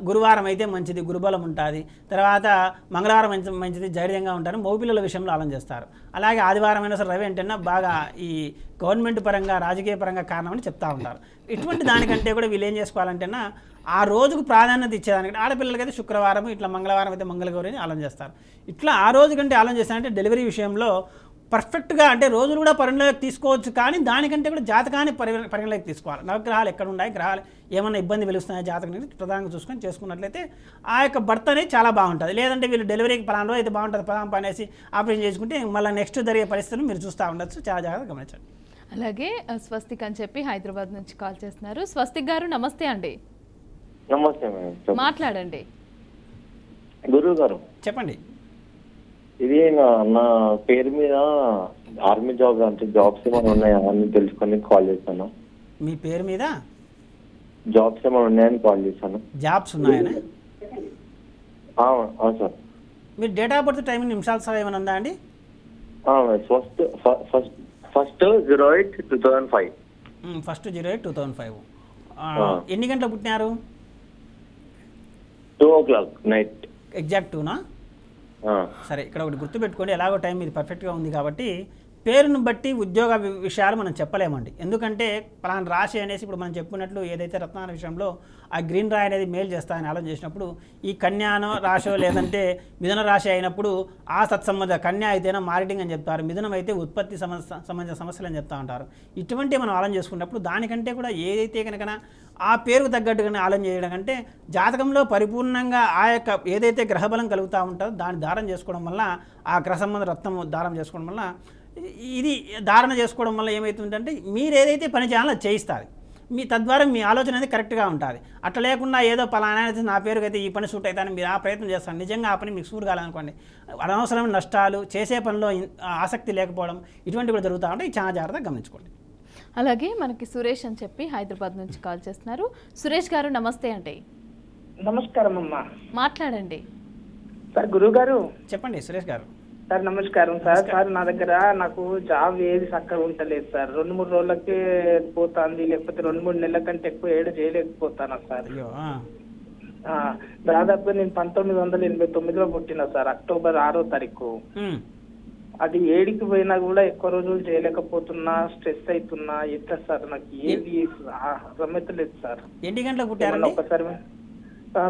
గురువారం అయితే మంచిది, గురుబలం ఉంటుంది, తర్వాత మంగళవారం మంచిది, ధైర్యంగా ఉంటారు, మోపిల్లల విషయంలో ఆలోచన చేస్తారు. అలాగే ఆదివారం అయినా సరే రవి అంటేనా బాగా ఈ గవర్నమెంట్ పరంగా రాజకీయ పరంగా కారణం అని చెప్తూ ఉంటారు. ఇటువంటి దానికంటే కూడా వీళ్ళు ఏం చేసుకోవాలంటేనా ఆ రోజుకు ప్రాధాన్యత ఇచ్చేదానికంటే ఆడపిల్లలకైతే శుక్రవారం, ఇట్లా మంగళవారం అయితే మంగళగౌరి అని ఆలోచన చేస్తారు. ఇట్లా ఆ రోజు కంటే ఆలోచన చేస్తారంటే డెలివరీ విషయంలో పర్ఫెక్ట్గా అంటే రోజులు కూడా పరిగణలోకి తీసుకోవచ్చు, కానీ దానికంటే కూడా జాతకాన్ని పరిగణలోకి తీసుకోవాలి. నవగ్రహాలు ఎక్కడ ఉన్నాయి, గ్రహాలు ఏమైనా ఇబ్బంది వెలుస్తున్నాయో జాతకం ప్రధానంగా చూసుకొని చేసుకున్నట్లయితే ఆ యొక్క భర్త అనేది చాలా బాగుంటుంది. లేదంటే వీళ్ళు డెలివరీకి పలానా రోజు అయితే బాగుంటుంది పలానా పనేసి ఆపరేషన్ చేసుకుంటే మళ్ళీ నెక్స్ట్ జరిగే పరిస్థితులు మీరు చూస్తూ ఉండొచ్చు. చాలా జాగ్రత్తగా గమనించండి. అలాగే స్వస్తిక్ అని చెప్పి హైదరాబాద్ నుంచి కాల్ చేస్తున్నారు. స్వస్తిక్ గారు నమస్తే అండి, నమస్తే మేడం. మాట్లాడండి. గురువు గారు చెప్పండి. ఇది నా పేరు మీద ఆర్మీ జాబ్ అంటే జాబ్స్ ఏమైనా ఉన్నాయా అని తెలుసుకొని కాల్ చేశాను. మీ పేరు మీద జాబ్స్ ఏమైనా ఉన్నాయని కాల్ చేశాను. జాబ్స్ ఉన్నాయని? అవును సార్. మీరు డేట్ ఆఫ్ బర్త్ టైమింగ్ నిమిషాలు సార్ ఏమైనా ఉందా అండి? ఫస్ట్ 08/2005. ఫస్ట్ 08/2005. ఎన్ని గంటలకు పుట్టినారు? 2 o'clock నైట్. ఎగ్జాక్ట్ 2నా? సరే, ఇక్కడ ఒకటి గుర్తుపెట్టుకోండి. ఎలాగో టైం ఇది పర్ఫెక్ట్గా ఉంది కాబట్టి పేరును బట్టి ఉద్యోగ విషయాలు మనం చెప్పలేమండి. ఎందుకంటే పలానా రాశి అనేసి ఇప్పుడు మనం చెప్పుకున్నట్లు ఏదైతే రత్నాల విషయంలో ఆ గ్రీన్ రాయి అనేది మేలు చేస్తాయని ఆలోచన చేసినప్పుడు ఈ కన్యానో రాశో లేదంటే మిథున రాశి అయినప్పుడు ఆ సత్సంబంధ కన్య అయితేనే మార్కెటింగ్ అని చెప్తారు, మిథునం అయితే ఉత్పత్తి సంబంధించిన సమస్యలు అని చెప్తూ ఉంటారు. ఇటువంటి మనం ఆలోచన చేసుకున్నప్పుడు దానికంటే కూడా ఏదైతే కనుక ఆ పేరుకు తగ్గట్టుగానే ఆలోచన చేయడం కంటే జాతకంలో పరిపూర్ణంగా ఆ యొక్క ఏదైతే గ్రహబలం కలుగుతూ ఉంటుందో దాన్ని ధారణ చేసుకోవడం వల్ల ఆ గ్రహ సంబంధ రత్నం ధారణ చేసుకోవడం వల్ల ఇది ధారణ చేసుకోవడం వల్ల ఏమవుతుందంటే మీరు ఏదైతే పని చేయాలో అది చేయిస్తారు. తద్వారా మీ ఆలోచన అనేది కరెక్ట్గా ఉంటుంది. అట్లా లేకుండా ఏదో పలానా నా పేరుకి అయితే ఈ పని సూట్ అవుతాయని మీరు ఆ ప్రయత్నం చేస్తారు, నిజంగా ఆ పని మీకు సూట్ కావాలనుకోండి అనవసరమైన నష్టాలు, చేసే పనిలో ఆసక్తి లేకపోవడం ఇటువంటి కూడా జరుగుతూ ఉంటాయి. చాలా జాగ్రత్తగా గమనించుకోండి. అలాగే మనకి సురేష్ అని చెప్పి హైదరాబాద్ నుంచి కాల్ చేస్తున్నారు. సురేష్ గారు నమస్తే అండి. నమస్కారం అమ్మా, మాట్లాడండి. సార్ గురువు గారు. చెప్పండి సురేష్ గారు. సార్ నమస్కారం సార్. సార్ నా దగ్గర నాకు జాబ్ ఏది చక్కగా ఉంటలేదు సార్. 2-3 రోజులకే పోతాంది, లేకపోతే 2-3 నెలల కంటే ఎక్కువ ఏడు చేయలేకపోతాను సార్. దాదాపు నేను 1989లో పుట్టినా సార్, అక్టోబర్ 6వ తారీఖు. అది ఏడికి పోయినా కూడా ఎక్కువ రోజులు చేయలేకపోతున్నా, స్ట్రెస్ అవుతున్నా. ఎట్లా సార్ నాకు ఏది రమ్మెత్తలేదు సార్. ఎన్ని గంటలకు పుట్టారండి? ఒకసారి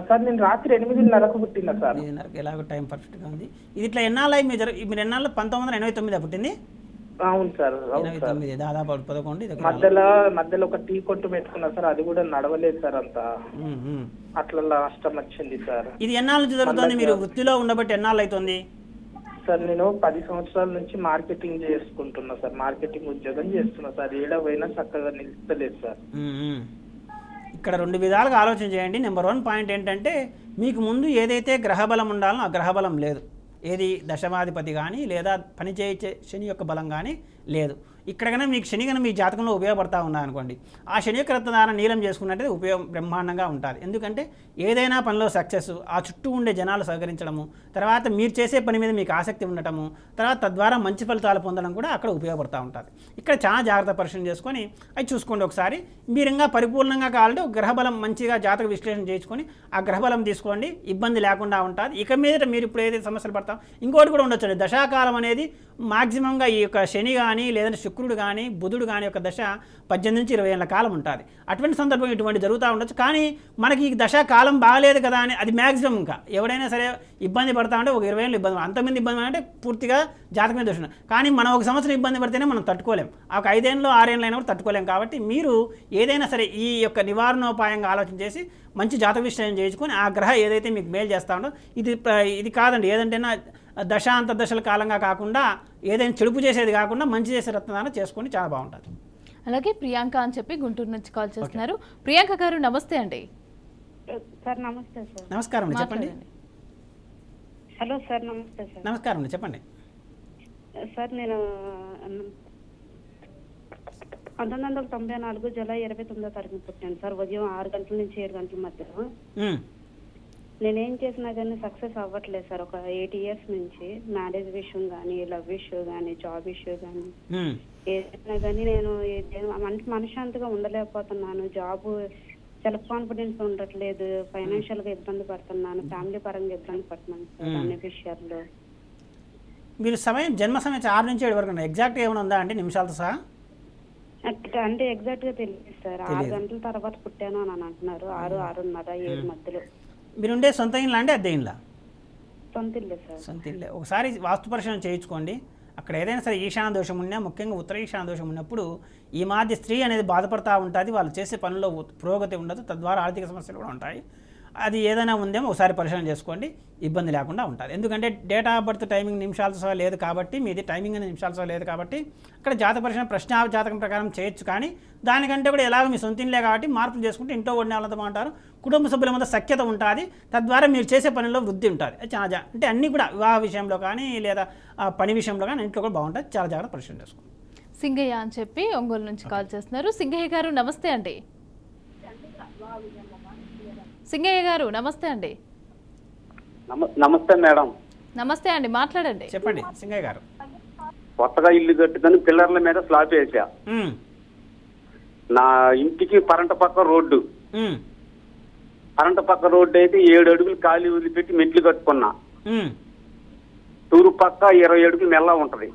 సార్ నేను రాత్రి 8:30కు పుట్టినా సార్. 8:30కి ఎలాగో టైం పర్ఫెక్ట్గా ఉంది. ఇది ఇట్లా ఎన్నాళ్ళు మీరు ఎన్నాళ్ళు? 1989 పుట్టింది? అవును సార్. 89 దాదాపు 11. మధ్యలో ఒక టీ కొట్టు పెట్టుకున్నా సార్, అది కూడా నడవలేదు సార్. అంతా అట్లా నష్టం వచ్చింది సార్. ఇది ఎన్నాళ్ళ నుంచి జరుగుతుంది? మీరు వృత్తిలో ఉండబట్టి ఎన్నాళ్ళు అవుతుంది సార్? నేను 10 సంవత్సరాల నుంచి మార్కెటింగ్ చేసుకుంటున్నా సార్. మార్కెటింగ్ ఉద్యోగం చేస్తున్నా సార్. ఏడవైనా చక్కగా నిలుస్తలేదు సార్. ఇక్కడ 2 విధాలుగా ఆలోచన చేయండి. నెంబర్ 1 పాయింట్ ఏంటంటే మీకు ముందు ఏదైతే గ్రహబలం ఉండాలో ఆ గ్రహబలం లేదు. ఏది దశమాధిపతి కానీ లేదా పనిచేసే శని యొక్క బలం కానీ లేదు. ఇక్కడ కన్నా మీకు శని కన్నా మీ జాతకంలో ఉపయోగపడతా ఉన్నాయనుకోండి, ఆ శని యొక్క రత్నదానం నీలం చేసుకున్నట్టు ఉపయోగం బ్రహ్మాండంగా ఉంటుంది. ఎందుకంటే ఏదైనా పనిలో సక్సెస్, ఆ చుట్టూ ఉండే జనాలు సహకరించడము, తర్వాత మీరు చేసే పని మీద మీకు ఆసక్తి ఉండటము, తర్వాత తద్వారా మంచి ఫలితాలు పొందడం కూడా అక్కడ ఉపయోగపడుతూ ఉంటుంది. ఇక్కడ చాలా జాగ్రత్త పరిశీలన చేసుకొని అవి చూసుకోండి. ఒకసారి మీరు ఇంకా పరిపూర్ణంగా కావాలంటే గ్రహబలం మంచిగా జాతక విశ్లేషణ చేసుకొని ఆ గ్రహబలం తీసుకోండి, ఇబ్బంది లేకుండా ఉంటుంది. ఇక మీద మీరు ఇప్పుడు ఏదైతే సమస్యలు పడతాం ఇంకోటి కూడా ఉండొచ్చు. దశాకాలం అనేది మాక్సిమంగా ఈ యొక్క శని కానీ లేదంటే శుక్రుడు కానీ బుధుడు కానీ యొక్క దశ 18 నుంచి 20 ఏళ్ళ కాలం ఉంటుంది. అటువంటి సందర్భం ఇటువంటి జరుగుతూ ఉండొచ్చు. కానీ మనకి ఈ దశ కాలం బాగలేదు కదా అని అది మ్యాక్సిమం ఇంకా ఎవడైనా సరే ఇబ్బంది పడతా ఉంటే ఒక 20 ఏళ్ళు ఇబ్బంది, అంతమంది ఇబ్బంది అంటే పూర్తిగా జాతకమే దోషం. కానీ మనం ఒక సంవత్సరం ఇబ్బంది పడితేనే మనం తట్టుకోలేం, ఒక 5 ఏళ్ళు 6 ఏళ్ళు అయినా కూడా తట్టుకోలేం. కాబట్టి మీరు ఏదైనా సరే ఈ యొక్క నివారణోపాయంగా ఆలోచన చేసి మంచి జాతక విశ్లేషణ చేసుకొని ఆ గ్రహ ఏదైతే మీకు మేలు చేస్తూ ఉండో ఇది కాదండి, ఏదంటేనా దశ అంతర్దశల కాలంగా కాకుండా ఏదైనా చెడుపు చేసేది కాకుండా మంచి చేసే రత్నదానం చేసుకొని చాలా బాగుంటుంది. అలాగే ప్రియాంక అని చెప్పి గుంటూరు నుంచి కాల్ చేస్తున్నారు. ప్రియాంక గారు నమస్తే అండి. సార్ నమస్తే సార్. నమస్కారం అండి, చెప్పండి. హలో సార్ నమస్తే సార్. నమస్కారం అండి, చెప్పండి. సార్ నేను 1994 జూలై 29వ తారీఖున పుట్టాను సార్. ఉదయం 6 గంటల నుంచి 7 గంటల మధ్యలో. నేనేం చేసినా కానీ సక్సెస్ అవ్వట్లేదు సార్. ఒక 8 years నుంచి మ్యారేజ్ విషయం కానీ, లవ్ ఇష్యూ కానీ, జాబ్ ఇష్యూ కానీ ఏదైనా కానీ నేను మనశ్శాంతిగా ఉండలేకపోతున్నాను. జాబ్ సెల్ఫ్ కాన్ఫిడెన్స్ ఉండట్లేదు, ఫైనాన్షియల్ గా ఇబ్బంది పడుతున్నాను, ఫ్యామిలీ పరంగా ఇబ్బంది పడుతున్నాను సార్ అన్ని విషయాల్లో. మీరు జన్మ సమయం 6 నుంచి 7 వరకు ఎగ్జాక్ట్ ఏమైనా ఉందా అంటే నిమిషాలతో సహా? అంటే ఎగ్జాక్ట్ గా తెలియదు సార్. 6 గంటల తర్వాత పుట్టాను అని అంటున్నారు. 6, 6:30, 7 మధ్యలో. మీరుండే సొంత ఇల్లా అంటే అద్దె ఇల్లా? సొంత ఇల్లే సార్. సొంత ఇల్లే. ఒకసారి వాస్తు పరిశీలన చేయించుకోండి. అక్కడ ఏదైనా సరే ఈశాన దోషం ఉన్నా, ముఖ్యంగా ఉత్తర ఈశాన దోషం ఉన్నప్పుడు ఈ మధ్య స్త్రీ అనేది బాధపడుతూ ఉంటుంది, వాళ్ళు చేసే పనుల్లో పురోగతి ఉండదు, తద్వారా ఆర్థిక సమస్యలు కూడా ఉంటాయి. అది ఏదైనా ఉందేమో ఒకసారి పరిశీలన చేసుకోండి, ఇబ్బంది లేకుండా ఉంటుంది. ఎందుకంటే డేట్ ఆఫ్ బర్త్ టైమింగ్ నిమిషాలతో సహా లేదు కాబట్టి, మీది టైమింగ్ అనేది నిమిషాలతో సహా లేదు కాబట్టి అక్కడ జాతక పరిశీలన ప్రశ్న జాతకం ప్రకారం చేయొచ్చు. కానీ దానికంటే కూడా ఎలాగో మీ సొంత ఇల్లే కాబట్టి మార్పులు చేసుకుంటే ఇంట్లో ఉండే వాళ్ళతో బాగుంటారు, కుటుంబ సభ్యుల మధ్య సఖ్యత ఉంటుంది, తద్వారా మీరు చేసే పనిలో వృద్ధి ఉంటుంది. చాలా అంటే అన్నీ కూడా వివాహ విషయంలో కానీ లేదా పని విషయంలో కానీ ఇంట్లో కూడా బాగుంటుంది. చాలా జాగ్రత్త పరిశీలన చేసుకోండి. సింగయ్య అని చెప్పి ఒంగోలు నుంచి కాల్ చేస్తున్నారు. సింగయ్య గారు నమస్తే అండి. సింగయ్య గారు నమస్తే అండి. నమస్తే మేడం. నమస్తే అండి, మాట్లాడండి. చెప్పండి సింగయ్య గారు. కొత్తగా ఇల్లు కట్టుకొని పిల్లర్ల మీద స్లాబ్ వేసా. నా ఇంటికి పరంట పక్క రోడ్డు, అయితే 7 అడుగులు ఖాళీ వదిలిపెట్టి మెట్లు కట్టుకున్నా. తూర్పు పక్క 20 అడుగులు మెల్ల ఉంటది.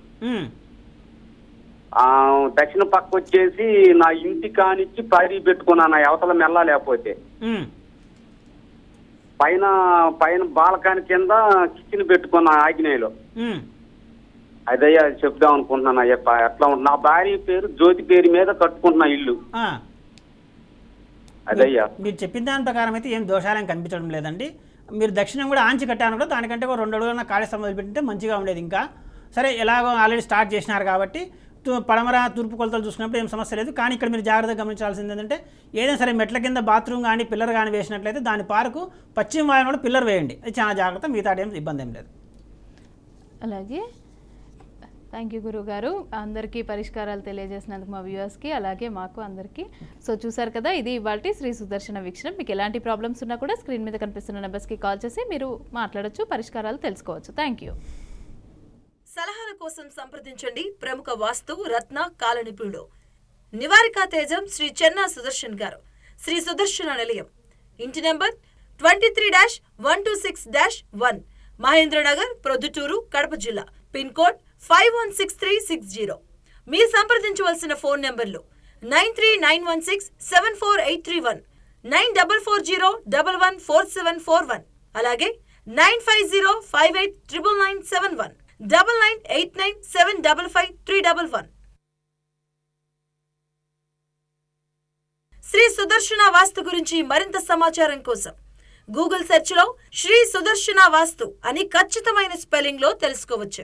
దక్షిణ పక్క వచ్చేసి నా ఇంటి కానిచ్చి పారి పెట్టుకున్నా, నా అవతల మెల్ల లేకపోతే. పైన బాలకాని కింద కిచెన్ పెట్టుకున్నా ఆగ్నేయలో. అదయ్యా చెప్దాం అనుకుంటున్నా. ఎట్లా నా భార్య పేరు జ్యోతి పేరు మీద కట్టుకుంటున్నా ఇల్లు. అదయ్యా మీరు చెప్పిన దాని ప్రకారం అయితే ఏం దోషాలేం కనిపించడం లేదండి. మీరు దక్షిణం కూడా ఆంచి కట్టాను కూడా, దానికంటే ఒక 2 అడుగుల ఖాళీ స్థలం వదిలిపెట్టింటే మంచిగా ఉండేది. ఇంకా సరే ఎలాగో ఆల్రెడీ స్టార్ట్ చేసినారు కాబట్టి పడమర తూర్పు కొలతలు చూసుకున్నప్పుడు ఏం సమస్య లేదు. కానీ ఇక్కడ మీరు జాగ్రత్తగా గమనించాల్సింది ఏంటంటే, ఏదైనా సరే మెట్ల కింద బాత్రూమ్ కానీ పిల్లర్ కానీ వేసినట్లయితే దాని పారకు పశ్చిమ వాయువు కూడా పిల్లర్ వేయండి. అది చాలా జాగ్రత్త, మిగతా ఏం ఇబ్బంది ఏం లేదు. అలాగే థ్యాంక్ యూ గురువు గారు, అందరికీ పరిష్కారాలు తెలియజేసినందుకు మా వ్యూవర్స్కి అలాగే మాకు అందరికీ. సో చూసారు కదా, ఇది ఇవాల్టి శ్రీ సుదర్శన వీక్షణం. మీకు ఎలాంటి ప్రాబ్లమ్స్ ఉన్నా కూడా స్క్రీన్ మీద కనిపిస్తున్న నెంబర్స్కి కాల్ చేసి మీరు మాట్లాడొచ్చు, పరిష్కారాలు తెలుసుకోవచ్చు. Thank you. సలహాల కోసం సంప్రదించండి ప్రముఖ వాస్తు రత్న కాల నిపుణుడు నివారికా తేజం శ్రీ చెన్నా సుదర్శన్ గారు, శ్రీ సుదర్శన నిలయం, ఇంటి నెంబర్ 23-126-1, మహేంద్రనగర్, ప్రొద్దుటూరు, కడప జిల్లా. Pin code 516360. మీరు సంప్రదించవలసిన ఫోన్ నెంబర్లు 9391674831, 9440114741, అలాగే 9505899971, 9989755311. శ్రీ సుదర్శన వాస్తు గురించి మరింత సమాచారం కోసం గూగుల్ సెర్చ్ లో శ్రీ సుదర్శన వాస్తు అని ఖచ్చితమైన స్పెల్లింగ్ లో తెలుసుకోవచ్చు.